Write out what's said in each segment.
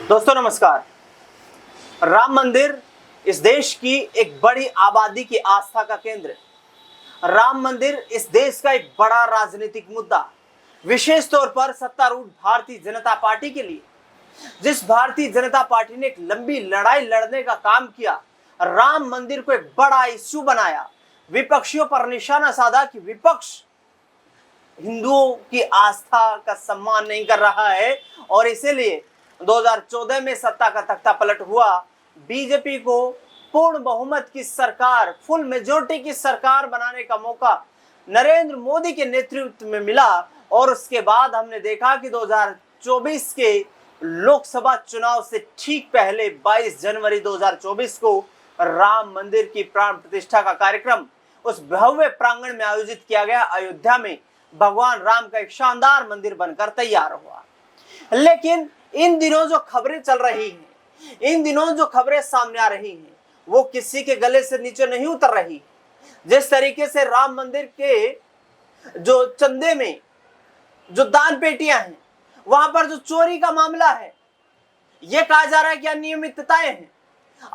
दोस्तों नमस्कार। राम मंदिर इस देश की एक बड़ी आबादी की आस्था का केंद्र है। राम मंदिर इस देश का एक बड़ा राजनीतिक मुद्दा, विशेष तौर पर सत्तारूढ़ भारतीय जनता पार्टी के लिए। जिस भारतीय जनता पार्टी ने एक लंबी लड़ाई लड़ने का काम किया, राम मंदिर को एक बड़ा इश्यू बनाया, विपक्षियों पर निशाना साधा कि विपक्ष हिंदुओं की आस्था का सम्मान नहीं कर रहा है और इसीलिए 2014 में सत्ता का तख्ता पलट हुआ। बीजेपी को पूर्ण बहुमत की सरकार, फुल मेजॉरिटी की सरकार बनाने का मौका नरेंद्र मोदी के नेतृत्व में मिला और उसके बाद हमने देखा कि 2024 के लोकसभा चुनाव से ठीक पहले 22 जनवरी 2024 को राम मंदिर की प्राण प्रतिष्ठा का कार्यक्रम उस भव्य प्रांगण में आयोजित किया गया। अयोध्या में भगवान राम का एक शानदार मंदिर बनकर तैयार हुआ। लेकिन इन दिनों जो खबरें चल रही हैं, इन दिनों जो खबरें सामने आ रही हैं, वो किसी के गले से नीचे नहीं उतर रही। जिस तरीके से राम मंदिर के जो चंदे में जो दान पेटियां हैं, वहां पर जो चोरी का मामला है, यह कहा जा रहा है कि अनियमितताएं हैं।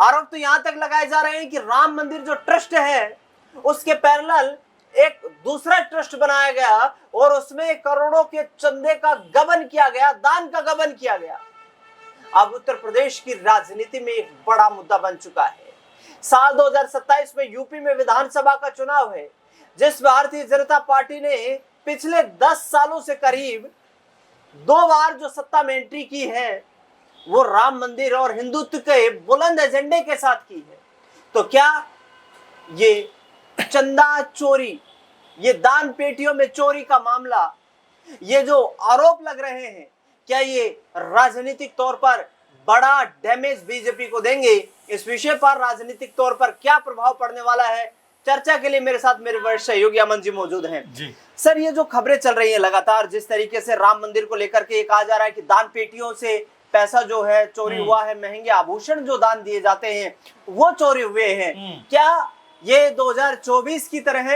आरोप तो यहां तक लगाए जा रहे हैं कि राम मंदिर जो ट्रस्ट है, उसके पैरेलल एक दूसरा ट्रस्ट बनाया गया और उसमें करोड़ों के चंदे का गबन किया गया, दान का गबन किया गया। अब उत्तर प्रदेश की राजनीति में एक बड़ा मुद्दा बन चुका है। साल 2027 में यूपी में विधानसभा का चुनाव है। जिस भारतीय जनता पार्टी ने पिछले 10 सालों से करीब 2 बार जो सत्ता में एंट्री की है, वो राम मंदिर और हिंदुत्व के बुलंद एजेंडे के साथ की है। तो क्या ये चंदा चोरी, ये दान पेटियों में चोरी का मामला, ये जो आरोप लग रहे हैं, क्या ये राजनीतिक तौर पर बड़ा डैमेज बीजेपी को देंगे? इस विषय पर राजनीतिक तौर पर क्या प्रभाव पड़ने वाला है, चर्चा के लिए मेरे साथ मेरे वरिष्ठ सहयोगी अमन जी मौजूद हैं। जी सर, ये जो खबरें चल रही है लगातार, जिस तरीके से राम मंदिर को लेकर के ये कहा जा रहा है कि दान पेटियों से पैसा जो है चोरी हुआ है, महंगे आभूषण जो दान दिए जाते हैं वो चोरी हुए हैं, क्या ये 2024 की तरह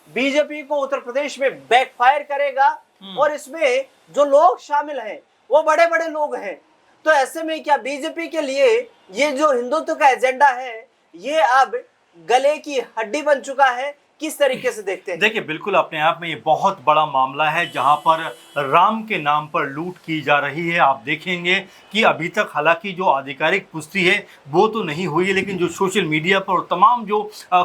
बीजेपी को उत्तर प्रदेश में बैकफायर करेगा? और इसमें जो लोग शामिल हैं वो बड़े बड़े लोग हैं, तो ऐसे में क्या बीजेपी के लिए ये जो हिंदुत्व का एजेंडा है, ये अब गले की हड्डी बन चुका है? किस तरीके से देखते हैं? देखिए, बिल्कुल अपने आप में ये बहुत बड़ा मामला है जहां पर राम के नाम पर लूट की जा रही है। आप देखेंगे कि अभी तक हालांकि जो आधिकारिक पुष्टि है वो तो नहीं हुई है, लेकिन जो सोशल मीडिया पर तमाम जो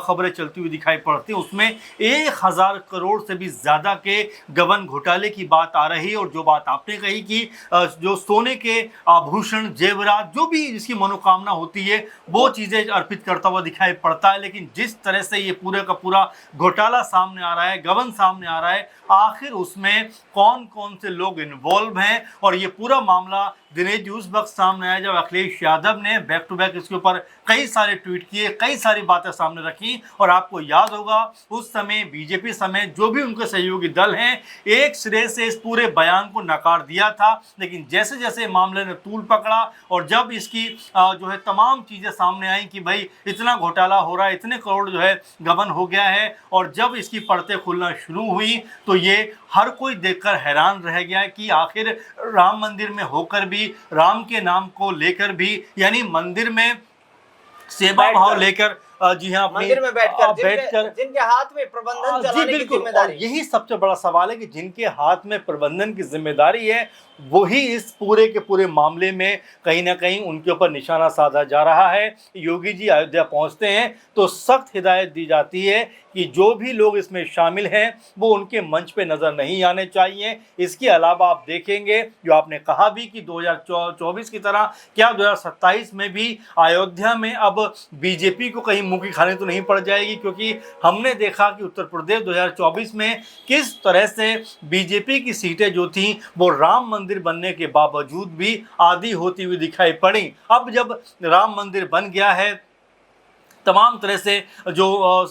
खबरें चलती हुई दिखाई पड़ती हैं उसमें 1000 करोड़ से भी ज़्यादा के गबन घोटाले की बात आ रही है। और जो बात आपने कही कि जो सोने के आभूषण, जेवरात, जो भी जिसकी मनोकामना होती है वो चीज़ें अर्पित करता हुआ दिखाई पड़ता है। लेकिन जिस तरह से ये पूरे का पूरा घोटाला सामने आ रहा है, गबन सामने आ रहा है, आखिर उसमें कौन कौन से लोग इन्वॉल्व हैं, और ये पूरा मामला दिनेश जी उस वक्त सामने आया जब अखिलेश यादव ने बैक टू बैक इसके ऊपर कई सारे ट्वीट किए, कई सारी बातें सामने रखी। और आपको याद होगा उस समय बीजेपी समेत जो भी उनके सहयोगी दल हैं, एक सिरे से इस पूरे बयान को नकार दिया था। लेकिन जैसे जैसे मामले ने तूल पकड़ा और जब इसकी जो है तमाम चीज़ें सामने आई कि भाई इतना घोटाला हो रहा है, इतने करोड़ जो है गबन हो गया है, और जब इसकी परतें खुलना शुरू हुई तो ये हर कोई देखकर हैरान रह गया कि आखिर राम मंदिर में होकर भी, राम के नाम को लेकर भी, यानी मंदिर में सेवा भाव लेकर, जी हाँ, मंदिर में बैठकर जिनके हाथ में प्रबंधन चलाने की जिम्मेदारी, यही सबसे बड़ा सवाल है कि जिनके हाथ में प्रबंधन की जिम्मेदारी है वही इस पूरे के पूरे मामले में कहीं ना कहीं उनके ऊपर निशाना साधा जा रहा है। योगी जी अयोध्या पहुंचते हैं तो सख्त हिदायत दी जाती है कि जो भी लोग इसमें शामिल हैं वो उनके मंच पे नज़र नहीं आने चाहिए। इसके अलावा आप देखेंगे जो आपने कहा भी कि 2024 की तरह क्या 2027 में भी अयोध्या में अब बीजेपी को कहीं मुंह की खानी तो नहीं पड़ जाएगी, क्योंकि हमने देखा कि उत्तर प्रदेश 2024 में किस तरह से बीजेपी की सीटें जो थीं वो राम मंदिर बनने के बावजूद भी आधी होती हुई दिखाई पड़ी। अब जब राम मंदिर बन गया है, तमाम तरह से जो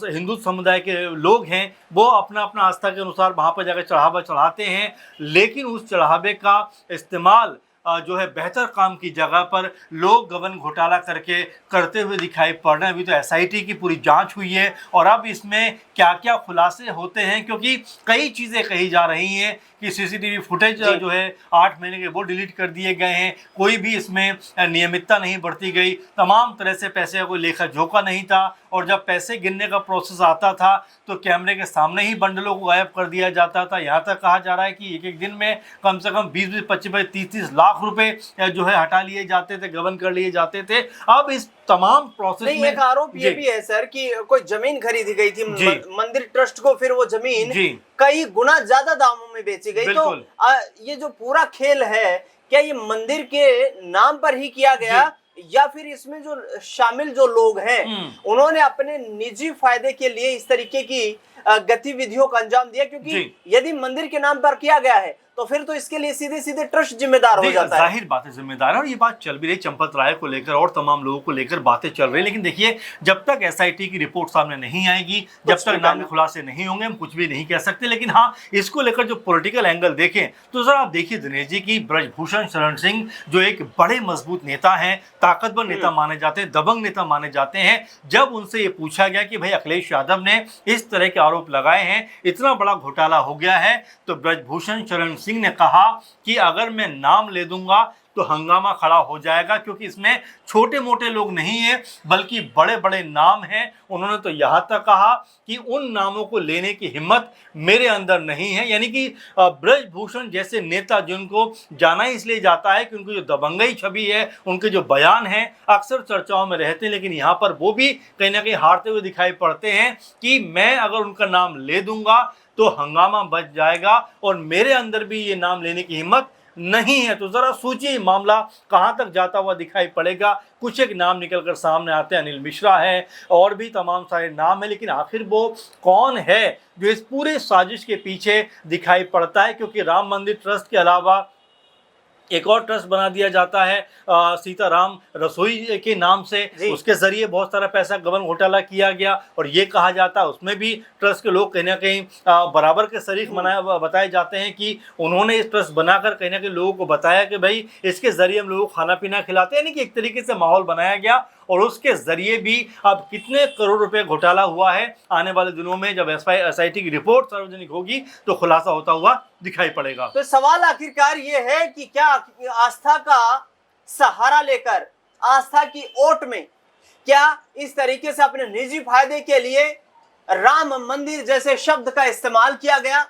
हिंदू समुदाय के लोग हैं वो अपना अपना आस्था के अनुसार वहाँ पर जाकर चढ़ावा चढ़ाते हैं, लेकिन उस चढ़ावे का इस्तेमाल जो है बेहतर काम की जगह पर लोग गबन घोटाला करते हुए दिखाई पड़ रहे हैं। अभी तो एसआईटी की पूरी जांच हुई है और अब इसमें क्या क्या खुलासे होते हैं, क्योंकि कई चीज़ें कही जा रही हैं कि सीसीटीवी फुटेज जो है 8 महीने के वो डिलीट कर दिए गए हैं, कोई भी इसमें नियमितता नहीं बरती गई, तमाम तरह से पैसे का कोई लेखा जोखा नहीं था, और जब पैसे गिनने का प्रोसेस आता था तो कैमरे के सामने ही बंडलों को गायब कर दिया जाता था। यहाँ तक कहा जा रहा है कि एक एक दिन में कम से कम 20-20, 25-25, 30-30 लाख रुपए जो है हटा लिए जाते थे, गबन कर लिए जाते थे। अब इस तमाम प्रोसेस नहीं, में एक आरोप ये भी है सर कि कोई जमीन खरीदी गई थी मंदिर ट्रस्ट को, फिर वो जमीन कई गुना ज्यादा दामों में बेची गई। तो ये जो पूरा खेल है, क्या ये मंदिर के नाम पर ही किया गया या फिर इसमें जो शामिल जो लोग हैं उन्होंने अपने निजी फायदे के लिए इस तरीके की गतिविधियों का अंजाम दिया? क्योंकि यदि मंदिर के नाम पर किया गया है तो फिर तो इसके लिए सीधे सीधे ट्रस्ट जिम्मेदार हो जाता है। जाहिर बात है जिम्मेदार है, और ये बात चल भी रही चंपत राय को लेकर और तमाम लोगों को लेकर बातें चल रही। लेकिन देखिए, जब तक एसआईटी की रिपोर्ट सामने नहीं आएगी, जब तक नाम के खुलासे नहीं होंगे, हम कुछ भी नहीं कह सकते। लेकिन हाँ, इसको लेकर जो पॉलिटिकल एंगल देखें तो जरा आप देखिए दिनेश जी की ब्रजभूषण शरण सिंह जो एक बड़े मजबूत नेता हैं, ताकतवर नेता माने जाते हैं, दबंग नेता माने जाते हैं, जब उनसे ये पूछा गया कि भाई अखिलेश यादव ने इस तरह के आरोप लगाए हैं, इतना बड़ा घोटाला हो गया है, तो ब्रजभूषण शरण सिंह ने कहा कि अगर मैं नाम ले दूंगा तो हंगामा खड़ा हो जाएगा, क्योंकि इसमें छोटे मोटे लोग नहीं हैं बल्कि बड़े बड़े नाम हैं। उन्होंने तो यहाँ तक कहा कि उन नामों को लेने की हिम्मत मेरे अंदर नहीं है। यानी कि ब्रजभूषण जैसे नेता जिनको जाना इसलिए जाता है कि उनकी जो दबंगई छवि है, उनके जो बयान हैं अक्सर चर्चाओं में रहते हैं, लेकिन यहाँ पर वो भी कहीं ना कहीं हारते हुए दिखाई पड़ते हैं कि मैं अगर उनका नाम ले दूंगा तो हंगामा बच जाएगा और मेरे अंदर भी ये नाम लेने की हिम्मत नहीं है। तो जरा सोचिए मामला कहां तक जाता हुआ दिखाई पड़ेगा। कुछ एक नाम निकलकर सामने आते हैं, अनिल मिश्रा है और भी तमाम सारे नाम है, लेकिन आखिर वो कौन है जो इस पूरे साजिश के पीछे दिखाई पड़ता है? क्योंकि राम मंदिर ट्रस्ट के अलावा एक और ट्रस्ट बना दिया जाता है सीताराम रसोई के नाम से, उसके जरिए बहुत सारा पैसा गबन घोटाला किया गया और ये कहा जाता है उसमें भी ट्रस्ट के लोग कहीं ना कहीं बराबर के शरीक बताए जाते हैं कि उन्होंने इस ट्रस्ट बनाकर कहीं ना कहीं लोगों को बताया कि भाई इसके जरिए हम लोगों को खाना पीना खिलाते हैं, यानी कि एक तरीके से माहौल बनाया गया और उसके जरिए भी अब कितने करोड़ रुपए घोटाला हुआ है, आने वाले दिनों में जब एसआईटी की रिपोर्ट सार्वजनिक होगी तो खुलासा होता हुआ दिखाई पड़ेगा। तो सवाल आखिरकार ये है कि क्या आस्था का सहारा लेकर, आस्था की ओट में क्या इस तरीके से अपने निजी फायदे के लिए राम मंदिर जैसे शब्द का इस्तेमाल किया गया?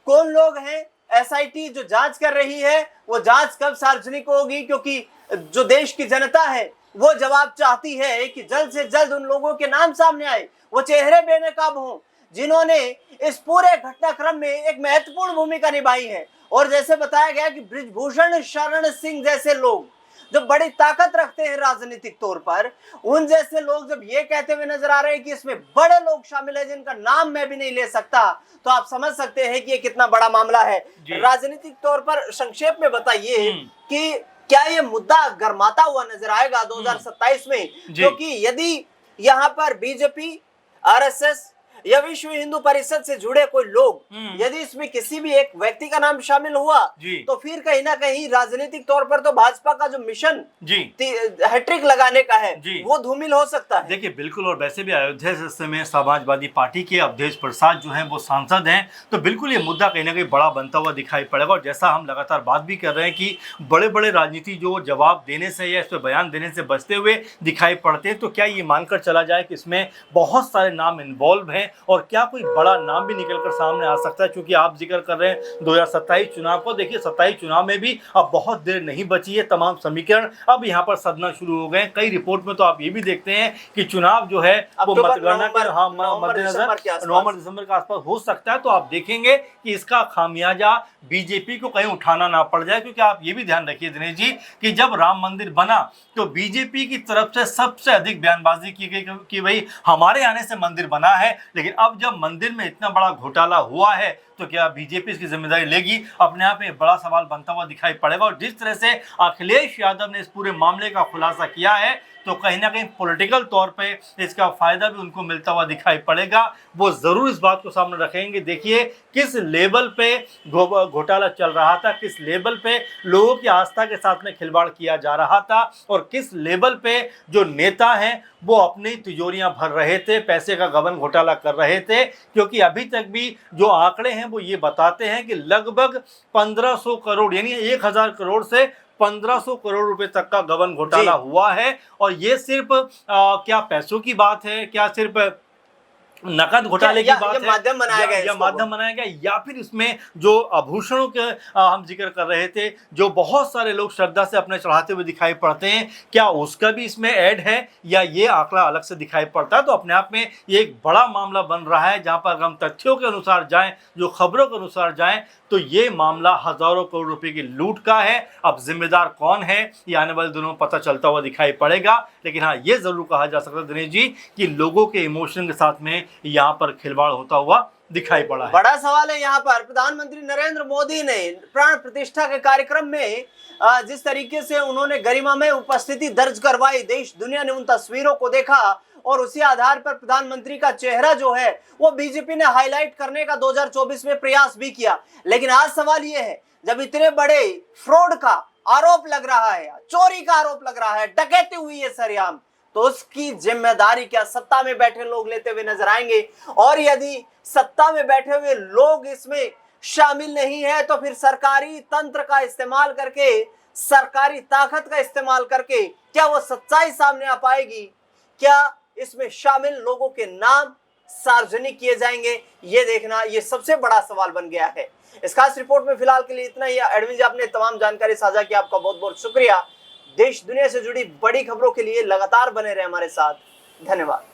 कौन लोग हैं? एसआईटी जो जांच कर रही है वो जांच कब सार्वजनिक होगी? क्योंकि जो देश की जनता है वो जवाब चाहती है कि जल्द से जल्द उन लोगों के नाम सामने आए, वो चेहरे बेनकाब हों जिन्होंने इस पूरे घटनाक्रम में एक महत्वपूर्ण भूमिका निभाई है। और जैसे बताया गया कि ब्रजभूषण शरण सिंह जैसे लोग जो बड़ी ताकत रखते हैं राजनीतिक तौर पर, उन जैसे लोग जब ये कहते हुए नजर आ रहे हैं कि इसमें बड़े लोग शामिल हैं जिनका नाम मैं भी नहीं ले सकता, तो आप समझ सकते हैं कि ये कितना बड़ा मामला है। राजनीतिक तौर पर संक्षेप में बताइए कि क्या ये मुद्दा गर्माता हुआ नजर आएगा 2027 में? क्योंकि यदि यहाँ पर बीजेपी, आरएसएस या विश्व हिंदू परिषद से जुड़े कोई लोग यदि इसमें किसी भी एक व्यक्ति का नाम शामिल हुआ तो फिर कहीं ना कहीं राजनीतिक तौर पर तो भाजपा का जो मिशन हैट्रिक लगाने का है वो धूमिल हो सकता है। देखिए बिल्कुल, और वैसे भी अयोध्या से समय समाजवादी पार्टी के अवधेश प्रसाद जो हैं वो सांसद हैं, तो बिल्कुल ये मुद्दा कहीं ना कहीं बड़ा बनता हुआ दिखाई पड़ेगा। और जैसा हम लगातार बात भी कर रहे हैं कि बड़े बड़े राजनीति जो जवाब देने से या इस पर बयान देने से बचते हुए दिखाई पड़ते हैं, तो क्या ये मानकर चला जाए कि इसमें बहुत सारे नाम इन्वॉल्व हैं और क्या कोई बड़ा नाम भी निकलकर सामने आ सकता है? क्योंकि आप जिक्र कर रहे हैं 2027 चुनाव को, देखिए 27 चुनाव में भी अब बहुत देर नहीं बची है। तमाम समीकरण अब यहाँ पर सदना शुरू हो गए। कई रिपोर्ट में तो आप ये भी देखते हैं कि चुनाव जो है वो मतगणना के मद्देनजर नवंबर दिसंबर के आसपास हो सकता है। तो आप देखेंगे कि इसका खामियाजा बीजेपी को कहीं उठाना ना पड़ जाए, क्योंकि आप ये भी ध्यान रखिए दिनेश जी कि जब राम मंदिर बना तो बीजेपी की तरफ से सबसे अधिक बयानबाजी की गई कि भाई हमारे आने से मंदिर बना है, लेकिन अब जब मंदिर में इतना बड़ा घोटाला हुआ है तो क्या बीजेपी इसकी जिम्मेदारी लेगी? अपने आप में बड़ा सवाल बनता हुआ दिखाई पड़ेगा। और जिस तरह से अखिलेश यादव ने इस पूरे मामले का खुलासा किया है तो कहीं ना कहीं पॉलिटिकल तौर पे इसका फायदा भी उनको मिलता हुआ दिखाई पड़ेगा। वो जरूर इस बात को सामने रखेंगे। देखिए किस लेवल पे घोटाला चल रहा था, किस लेवल पे लोगों की आस्था के साथ में खिलवाड़ किया जा रहा था और किस लेवल पे जो नेता हैं वो अपनी तिजोरियां भर रहे थे, पैसे का गबन घोटाला कर रहे थे। क्योंकि अभी तक भी जो आंकड़े हैं वो ये बताते हैं कि लगभग 1500 करोड़ यानी 1000 करोड़ से 1500 करोड़ रुपए तक का गबन घोटाला हुआ है। और ये सिर्फ क्या पैसों की बात है, क्या सिर्फ नकद घोटाले की बात है, माध्यम बनाया गया, या माध्यम बनाया गया, या फिर इसमें जो आभूषणों के हम जिक्र कर रहे थे जो बहुत सारे लोग श्रद्धा से अपने चढ़ाते हुए दिखाई पड़ते हैं, क्या उसका भी इसमें ऐड है या ये आंकड़ा अलग से दिखाई पड़ता है? तो अपने आप में ये एक बड़ा मामला बन रहा है। जहां पर हम तथ्यों के अनुसार जाएं, जो खबरों के अनुसार जाएं, तो ये मामला हजारों करोड़ रुपए की लूट का है। अब जिम्मेदार कौन है ये आने वाले दिनों में पता चलता हुआ दिखाई पड़ेगा। लेकिन हाँ, ये जरूर कहा जा सकता है दिनेश जी कि लोगों के इमोशन के साथ में यहाँ पर खिलवाड़ होता हुआ दिखाई पड़ा है। बड़ा सवाल है यहाँ पर। प्रधानमंत्री नरेंद्र मोदी ने प्राण प्रतिष्ठा के कार्यक्रम में जिस तरीके से उन्होंने गरिमामय उपस्थिति दर्ज करवाई, देश दुनिया ने उन तस्वीरों को देखा और उसी आधार पर प्रधानमंत्री का चेहरा जो है वो बीजेपी ने हाईलाइट करने का 2024 में प्रयास भी किया। लेकिन आज सवाल ये है, जब इतने बड़े फ्रॉड का आरोप लग रहा है, चोरी का आरोप लग रहा है, डकैती हुई है सरेआम, तो उसकी जिम्मेदारी क्या सत्ता में बैठे लोग लेते हुए नजर आएंगे? और यदि सत्ता में बैठे हुए लोग इसमें शामिल नहीं है तो फिर सरकारी तंत्र का इस्तेमाल करके, सरकारी ताकत का इस्तेमाल करके क्या वो सच्चाई सामने आ पाएगी? क्या इसमें शामिल लोगों के नाम सार्वजनिक किए जाएंगे? ये देखना ये सबसे बड़ा सवाल बन गया है। इस खास रिपोर्ट में फिलहाल के लिए इतना ही। एडविन जी, आपने तमाम जानकारी साझा की, आपका बहुत बहुत शुक्रिया। देश दुनिया से जुड़ी बड़ी खबरों के लिए लगातार बने रहे हमारे साथ। धन्यवाद।